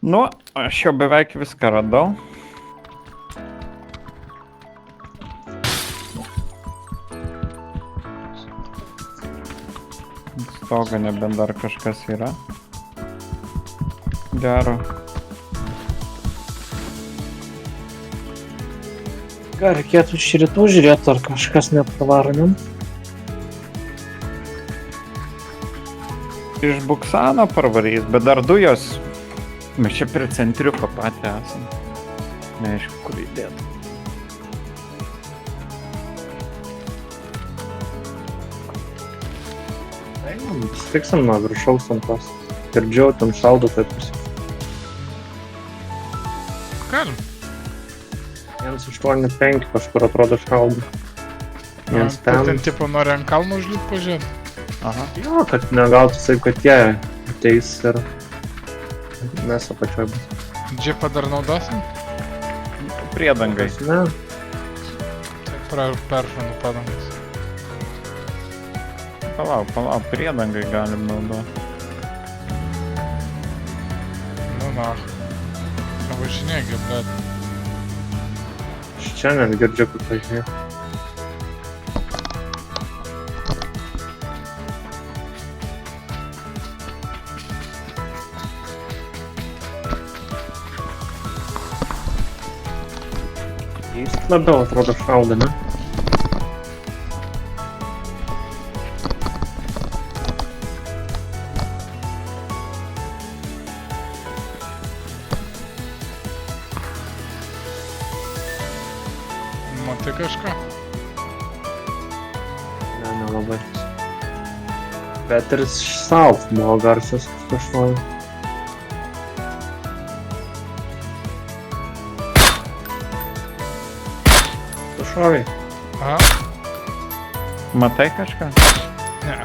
Nu, aš jau beveik viską radau. Stoga nebent dar kažkas yra. Gero. Ką reikėtų iš rytų žiūrėti, ar kažkas nepravaronim? Iš Buksano parvarys, bet dar dujos. Mes čia prie centriuko patį esam. Neaišku, kur įdėt. Stiksim nuo viršaus ant tos. Girdžiau, tam šaldo taip pusė. Galim. 185 kažkur atrodo šaldo. Viens Ten ten. tipo nori ant kalno užlipt pažiūrėt. Aha. Jo, kad negautų taip, kad jie ateis ir mes apačioj bus. Džipą dar naudosim? Priedangai. Ne, Peršonu padangas. Palauk, priedangai galim naudoti. Nu, Važinėgi, bet... iš čia net girdžiu, kad važinė. Jis labiau atrodo šaudo, ne? Matai kažką? Ne, nelabai. Bet ir South buvo garsas kažkoje. Sušovai. Aha, Matai kažką? ne.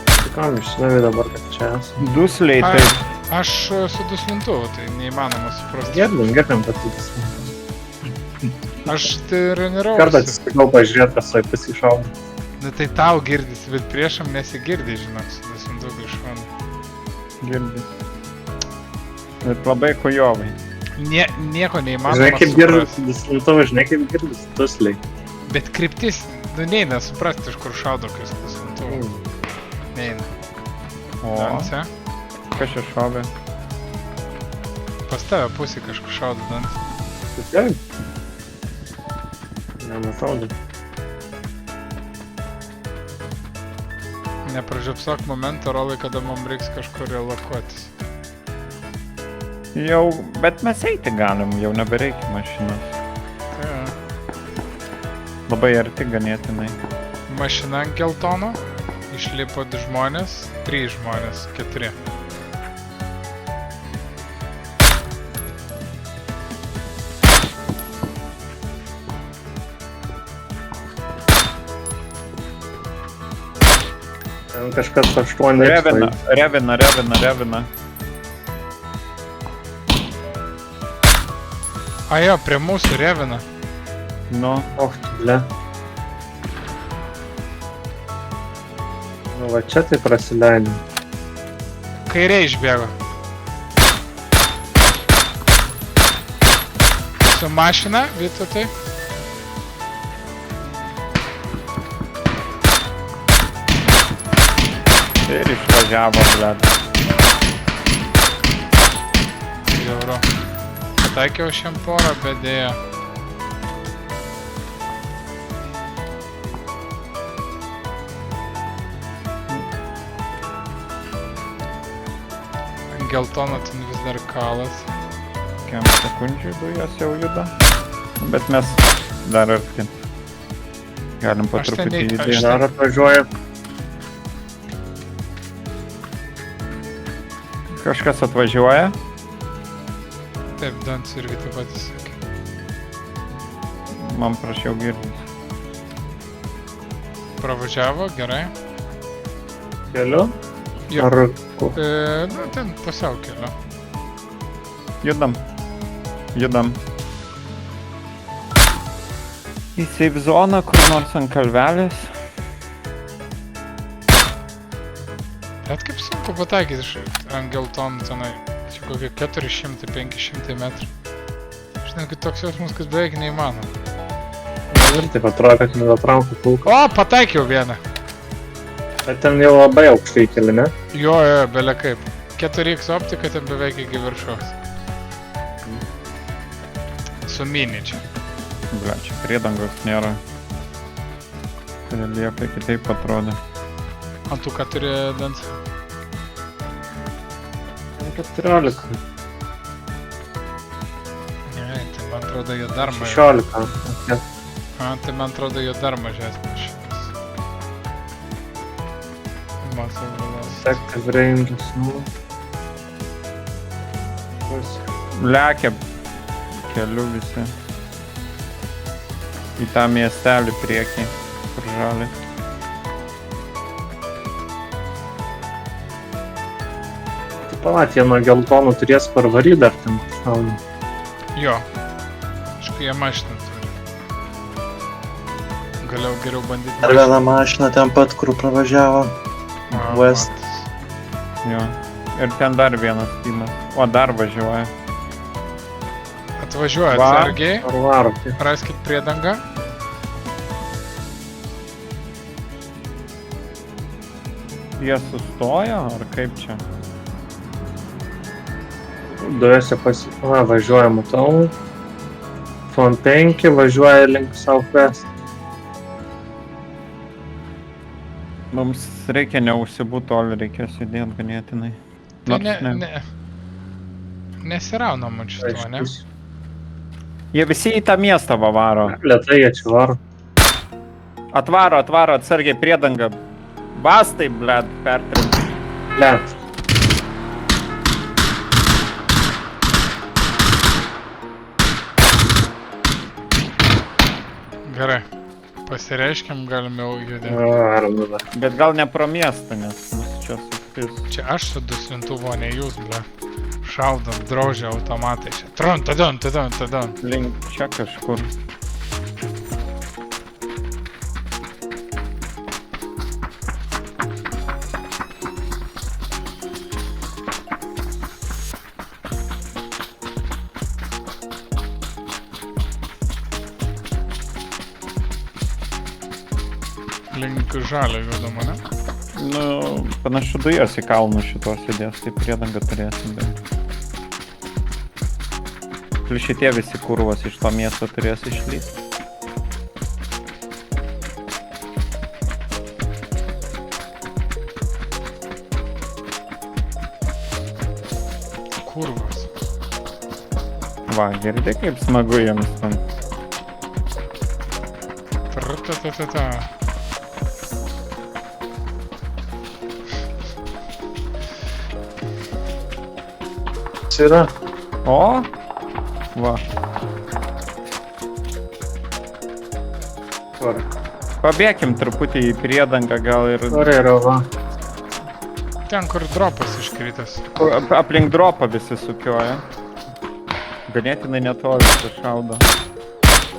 Tai kam išsinavai dabar, kad čia esu? Dusliai Ai, taip. aš su duslintuvu, tai neįmanoma suprasti. Girdim, kad tu tas. Aš Kartą treniravausi. atsitikau pažiūrėti, kas taip pasišaudo. Nu tai tau girdis, bet priešam nesigirdi, žinok, su duslintuvu iš šono. Girdis. Bet labai kujovai. Nieko Žinai, neįmanoma kaip girdis, suprasti. dislintuvai, žinai, kaip girdis, dusliai. Bet kryptis, nu neina suprasti, iš kur šaudo, kai su duslintuvu. Neina. O, Danse. kas čia šovė? Pas tave pusį kažkur šaudo danse. Tai gerai. Nematau, bet Nepražiopsok momentą, rolai, kada mums reiks kažkur relokuotis. Jau, bet mes eiti galim, jau nebereikia mašinos. Tai jo. Labai arti ganėtinai. Mašina ant geltono, išlipo 2 žmonės, 3 žmonės, 4. ten kažkas 8 Revina. A jo, prie mūsų revina. Nu, Och, ble. Nu va čia tai prasileidė. Kairė išbėgo. Su mašina, Vytautai. ir išvažiavo, blėt. Jauro. Pataikiau šiam porą, bet dėja. Geltona ten vis dar kalas. Kiam sekundžių dujos jau juda. Bet mes dar arti. Galim po Aš ten truputį nei- judėti. Dar atvažiuoja. Kažkas atvažiuoja. Taip, Dans irgi taip pat įsakė. Man prašiau girdis. Pravažiavo, gerai. Keliu? Jo. Ar ku? Nu, ten pusiau kelio. Judam. Į safe zoną, kur nors ant kalvelės. Bet kaip sunku pataikyti ant geltonų tenai. Čia kokie 400-500 metrų. Žinai, kad toks jausmas, kad beveik neįmanoma. Ir taip atrodo, kad nedatraukų kulką. O, pataikiau vieną. Bet ten jau labai aukštai keli, ne? Jo, belia kaip. 4x optika ten beveik iki viršaus. Su mini čia. Ble, čia priedangos nėra. Reliefai kitaip atrodo. O tu ką turi dant? 14. Ne, tai man atrodo jo dar mažesnis. 16. A, tai man atrodo jo dar mažesnis šitas. Muscle velocity. Effective ranges, nu. Lekia keliu visi. Į tą miestelį priekį, kur žali. Tai palat, jie nuo geltonų turės parvarį dar ten šaunį. Jo. Aišku, jie mašiną turi. Galiau geriau bandyti Dar viena mašina ten pat, kur pravažiavo. West. Jo. Ir ten dar vienas tymas. O, dar važiuoja. Atvažiuoja Va. atsargiai. Ar varo, tai. Raskit priedangą. Jie sustojo, ar kaip čia? Duose važiuoja, matau. Fon 5 važiuoja link Southwest. Mums reikia neužsibūt toli, reikės judėti ganėtinai. Tai Nors nesirauna man šito, ne? Jie visi į tą miestą va varo. Lėtai jie čia varo. Atvaro, atsargiai priedangą. Bastai, bled, pertrim. Let. Gerai. Pasireiškiam, galime jau judėti. Ar nu. Bet gal ne pro miestą, nes mus čia supis. Čia aš su dusintuvo, ne jūs, ble. Šaudam, drožia automatai čia. Tron, tadon. Link čia kažkur. Link žalio judama, ne? Nu, panašu dujas į kalnus šitos įdės, tai priedangą turėsim. Bet... Plius šitie visi kurvos iš to miesto turės išlysti. Kurvas. Va, girdi kaip smagu jiems ten. Tra-ta-ta-ta-ta. Yra. O! Va. Kur? Pabėkim truputį į priedangą gal ir... Kur yra, va. Ten, kur dropas iškritęs. Aplink dropą visi sukioja. Ganėtinai netoli šaudo.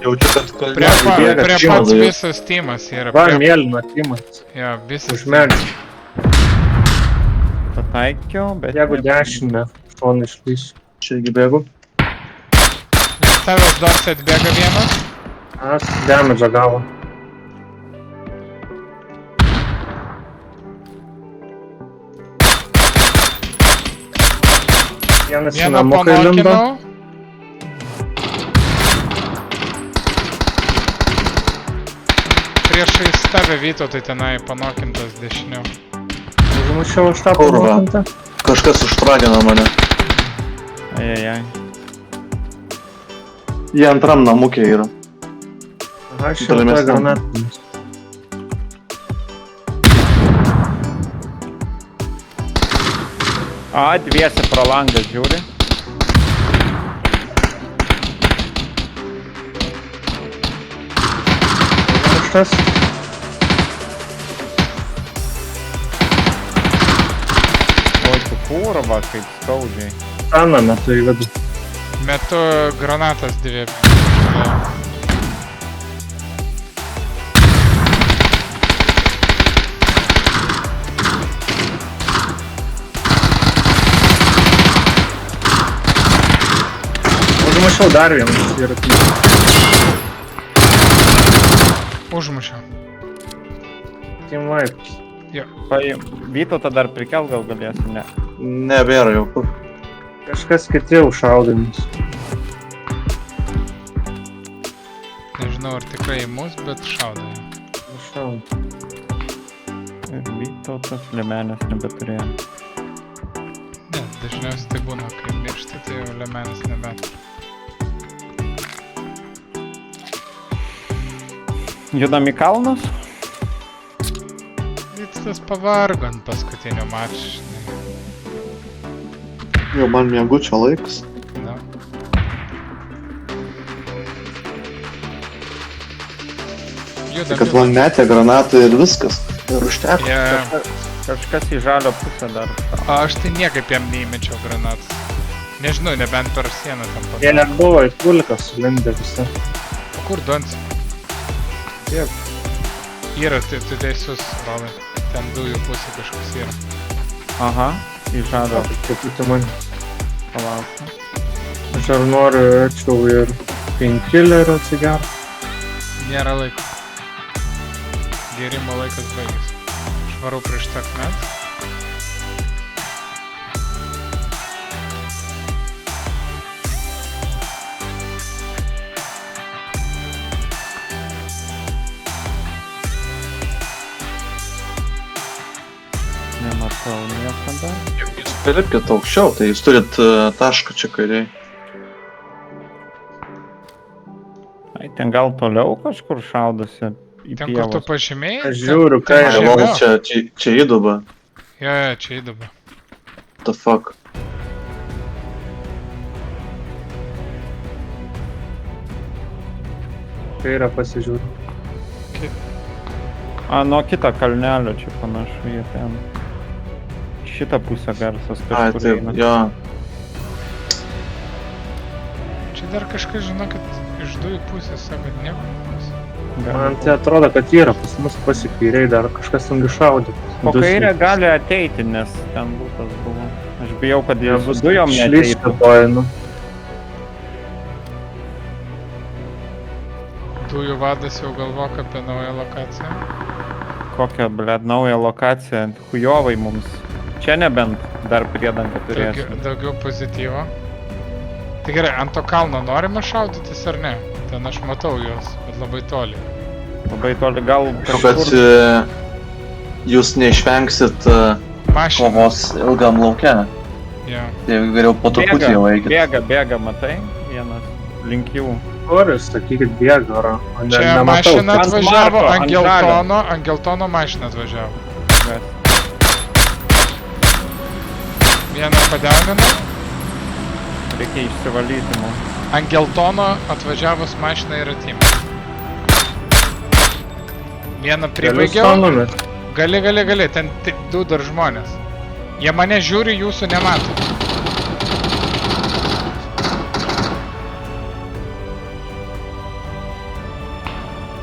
Jaučiu, kad Prie bėga, pats žinodu jau. visas teamas yra. Va, mėlyna timas. Jo, visas. Už medžių. Pataikiau, bet... Jeigu dešinę, šoną išlysiu. Čia irgi bėgu. Tavęs dar atbėga vienas. Aš damage gavo. Vienas į Vieną namuką įlindo. panokinau. Priešais tave Vytautai tenai panokintas dešiniau. Užmušiau už tą Kurva. panokintą. Kažkas užtragino mane. Ajajaj. Jie antram namukė yra. Aš jau tą Tolimesniam. granatinis. A, dviesi pro langą žiūri. Užtas. Oi, tu kurva, kaip skaudžiai. Taną metu įvedu. Metu granatas dvi. Užmušiau dar vieną dviratį. Užmušiau. Team wipes. Vytautą dar prikel gal galėsi, ne? Nebėra jau kur. Kažkas kiti užšaudinis. Nežinau, ar tikrai į mus, bet šaudo jau. Užšaudė. Ir Vytautas liemenės nebeturėjo. Ne, dažniausiai tai būna, kai miršti, tai jau lemenis nebeturi. Judam į kalnus? Vytas pavargo ant paskutinio mačo, žinai. Jau man miegučio laikas. Na. Judam, Kad man metė granatą ir viskas. Ir užteko. Yeah. Kažkas į žalio pusę dar. Aš tai niekaip jam neįmečiau granatas. Nežinau, nebent per sieną tam Jie pat. nebuvo į pulką sulindę visą. O kur Donci? Tiek. Yra, tu teisus, Rolai. Ten dujų pusė kažkas yra. Aha, į žalio Truputį man. palaukti. Aš ar norėčiau ir painkillerio atsigerti. Nėra laiko. Gerimo laikas baigėsi. Aš varau prieš takmet. Nematau niekada. Jūs pilipkit aukščiau, tai jūs turit tašką čia kairiai. Ai, ten gal toliau kažkur šaudosi į Ten, kur tu pievas. pažymėjai? Aš žiūriu, ką ten jie Galvoju, žemiau. čia įduba. Jo, čia įduba. The fuck. kairę pasižiūriu. A, nuo kito kalnelio čia panašu jie ten. Šitą pusę garsas Ai, kažkur taip, eina. jo. Čia dar kažkas, žinokit, iš dujų pusės sako, nieko nebus. Man tai atrodo, kad yra pas mus pasikairiai dar kažkas ten šaudė. Po kairę gali ateiti, nes ten būtas buvo. Aš bijau, kad jie su dujom neateitų. neateitų. Dujų vadas jau galvok apie naują lokaciją. Kokią, blėd, naują lokaciją. Hujovai mums. Čia nebent dar priedangą turėsim. Daugiau pozityvo. Tai gerai, ant to kalno norime šaudytis ar ne? Ten aš matau juos, bet labai toli. Labai toli gal Bet kažkur. jūs neišvengsit Mašina. kovos ilgam lauke. Jo. Tai geriau po truputį jau eikit. Bėga, matai? Vienas link jų. Kuris, sakykit, bėga, o ne, Čia nematau. mašina Ant atvažiavo, Marko, ant ant geltono, ant geltono mašina atvažiavo. Bet Vieną padeginau, reikia išsivalyti mums. ant geltono atvažiavus mašina ir atimė. Vieną pribaigiau, gali, ten du dar žmonės. Jie mane žiūri, jūsų nemato.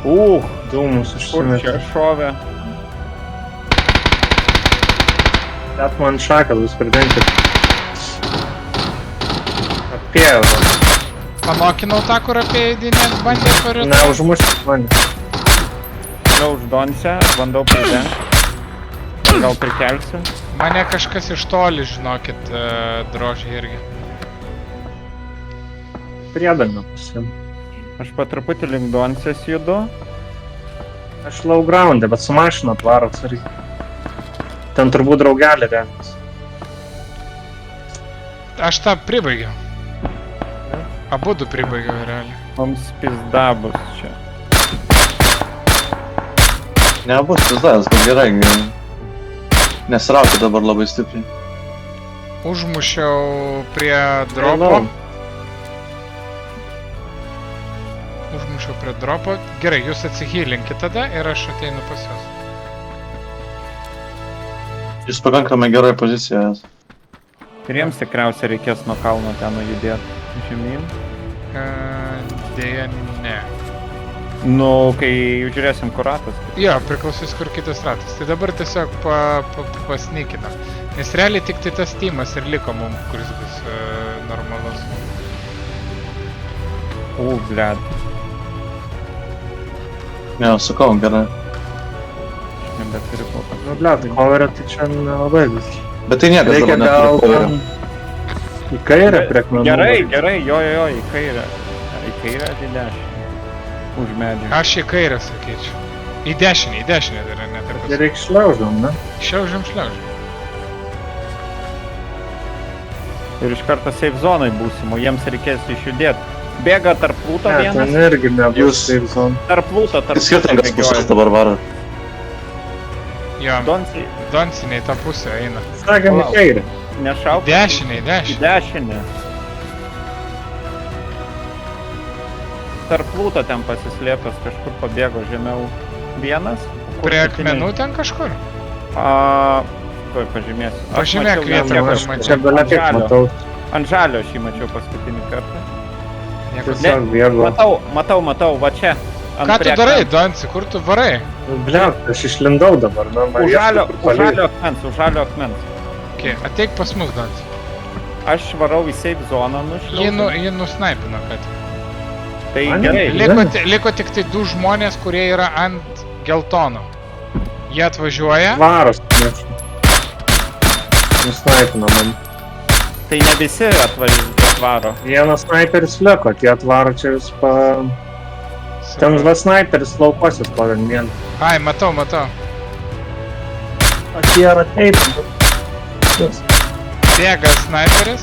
Dūmus Kur čia užsimetė. šovė? Net man šakalus pridenkit. Apie, Panokinau tą, kur apie įdinės bandė parėti. neužmuškit mane. Jau uždonse, bandau pridengti. Gal prikelsiu? Mane kažkas iš toli, žinokit, drožė irgi. Priedangą pasim. Aš po truputį link donsės judu. Aš low ground'e, bet su mašina atvaro atsargiai. Ten turbūt draugelį renkasi. Aš tą pribaigiau. Abudu pribaigiau realiai. Mums pizda bus čia. Nebus pizdas, bet gerai. Nesiraukit dabar labai stipriai. Užmušiau prie dropo. Užmušiau prie dropo. Gerai, jūs atsihylinkit tada ir aš ateinu pas jūs. Jūs pakankamai gerai pozicijoje. Ir jiems tikriausiai reikės nuo kalno ten judėti žemyn. Dėja, ne. Nu, kai žiūrėsim, kur ratas. Jo, priklausys kur kitas ratas. Tai dabar tiesiog pasnykinam. Nes realiai tik tai tas teamas ir liko mum, kuris bus normalus. Bled. Ne, sakau, gerai. Aš nebeturiu ko pasakyti. Nu, blėt, coverio tai čia nelabai vis. Bet tai niekas Reikia dabar gal neturi ten į kairę prie akmenų. Gerai, jo, į kairę. Į kairę, į dešinę. Už medžių. Aš į kairę sakyčiau. Į dešinę dar net ir Tai reikia šliauždom, ne? Šliaužiam. Ir iš karto safe zonai būsim, o jiems reikės išjudėti. Bėga tarp plūto Ne, vienas. ten irgi nebus Jūs- safe zone. Tarp plūto, tarp Skirtingas pusės dabar varo. Jo, Donci, Donciniai tą pusę eina. Sakėm į Palauk. kairę. nešauk. Dešiniai. Į dešinę. Tarp plūto ten pasislėpęs, kažkur pabėgo žemiau vienas. Kur Prie kiti ne- akmenų ten kažkur? Tuoj pažymėsiu. Aš Pažymėk mačiau vietą, vieną kur kažkur. mačiau. Čia belia kaip Ant žalio. matau. Ant žalio aš jį mačiau paskutinį kartą. Nieko. Tiesiog bėgu. Matau, va čia. Ant Ką tu prie darai, akmens. Donci, kur tu varai? Nu, blėt, aš išlindau dabar, na, man Už žalio, ieško, kur už žalio akmens, už žalio akmens. Okay, ateik pas mus, Donci. Aš varau į safe zoną nušliaužiu. Jį nusnaipino, kad. Tai Man gerai. Liko tik tai du žmonės, kurie yra ant geltono. Jie atvažiuoja. Varos, nežinau. Nusnaipino man. Tai ne visi atvaro. Vienas sniperis liko, tie atvaro čia vis pa... Ten va sniperis laukuosis pavien vien. Ai, matau. Aš jie yra taip. Bėga sniperis.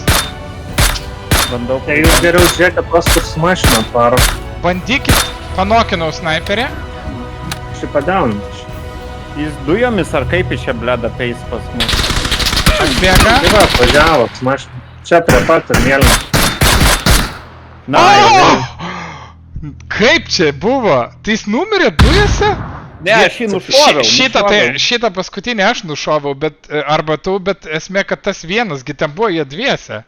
Bandau. Tai jūs geriau žiūrėkit, pas kur su mašina atvaro. Bandykit, panokinau sniperį. Šį padaunį. Jis dujomis ar kaip iš čia bleda peis pas mus? Bėga. Tai va, atvažiavo su mašina. Čia prie pat ir mėlyna. Na, Kaip čia buvo? Tai jis numirė dujose? ne, aš jį nušoviau. Šitą paskutinį aš nušoviau, bet, arba tu, bet esmė, kad tas vienas, gi ten buvo jie dviese.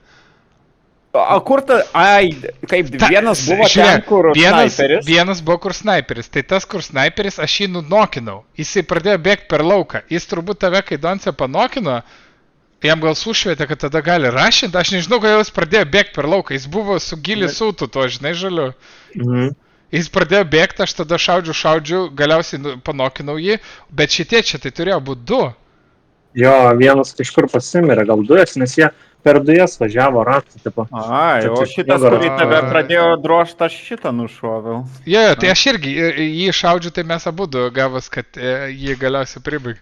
O kur ta... Ai, kaip vienas buvo ten, kur sniperis. Vienas buvo kur sniperis, tai tas kur sniperis, aš jį nunokinau. Jisai pradėjo bėgti per lauką. Jis turbūt tave, kai Donce panokino, jam gal sušvietė, kad tada gali rašinti. Aš nežinau, kodėl jis pradėjo bėgti per lauką. Jis buvo su gili sūtu, to žinai, žaliu. Mhm. Jis pradėjo bėgti, aš tada šaudžiu, galiausiai panokinau jį, bet šitie čia tai turėjo būti du. Jo, vienas kažkur pasimirė, gal dujas, nes jie per dujas važiavo ratą, tipo. Ai, o Čia šitas, nugarą. kurį tave pradėjo drožti, aš šitą nušoviau. Jo, tai aš irgi jį šaudžiu, tai mes abudu gavos, kad jį galiausiai pribaig.